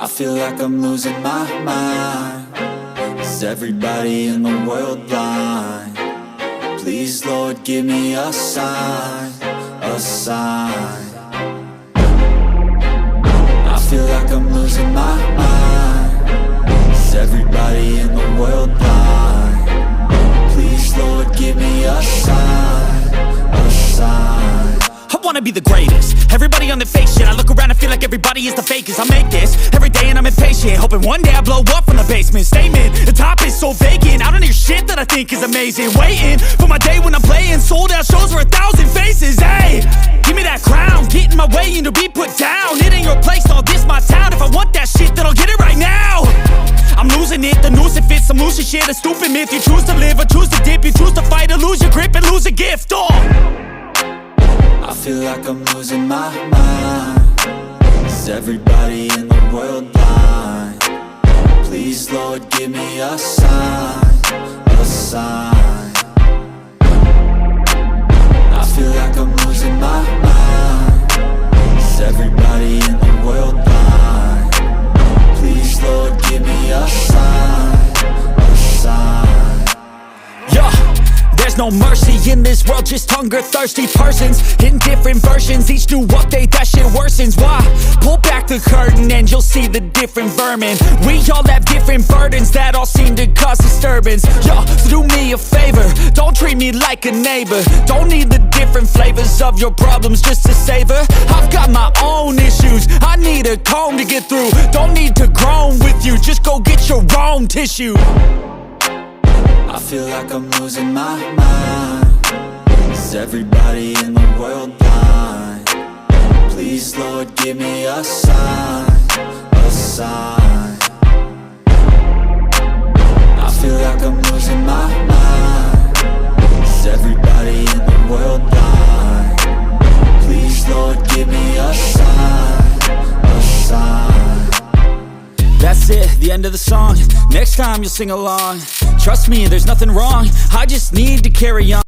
I feel like I'm losing my mind. Is everybody in the world blind? Please, Lord, give me a sign, a sign. I feel like I'm losing my mind. Is everybody in the world blind? Please, Lord, give me a sign, a sign. I wanna be the greatest. Everybody on the fake shit. I look around and feel like everybody is the fakest. I make this every day and I'm impatient, hoping one day I blow up from the basement. Statement, the top is so vacant. I don't hear shit that I think is amazing. Waiting for my day when I'm playing sold out shows for 1,000 faces. Hey, give me that crown, get in my way and to be put down. It ain't your place, all this my town. If I want that shit, then I'll get it right now. I'm losing it, the noose it fits. I'm losing shit, a stupid myth. You choose to live or choose to dip. You choose to fight or lose your grip and lose a gift. I feel like I'm losing my mind. Is everybody in the world blind? Please, Lord, give me a sign, a sign. I feel like I'm losing my mind. Is everybody in the world blind? Please, Lord, give me a sign, a sign. Yeah. There's no mercy in this world, just hunger-thirsty persons in different versions. Each new update, that shit worsens. Why? Pull back the curtain and you'll see the different vermin. We all have different burdens that all seem to cause disturbance. Yo, so do me a favor, don't treat me like a neighbor. Don't need the different flavors of your problems just to savor. I've got my own issues, I need a comb to get through. Don't need to groan with you, just go get your own tissue. I feel like I'm losing my mind. Is everybody in the world blind? Please, Lord, give me a sign, a sign. I feel like I'm losing my mind. Is everybody in the world blind? Please, Lord, give me a sign, a sign. That's it, the end of the song. Next time you'll sing along. Trust me, there's nothing wrong. I just need to carry on.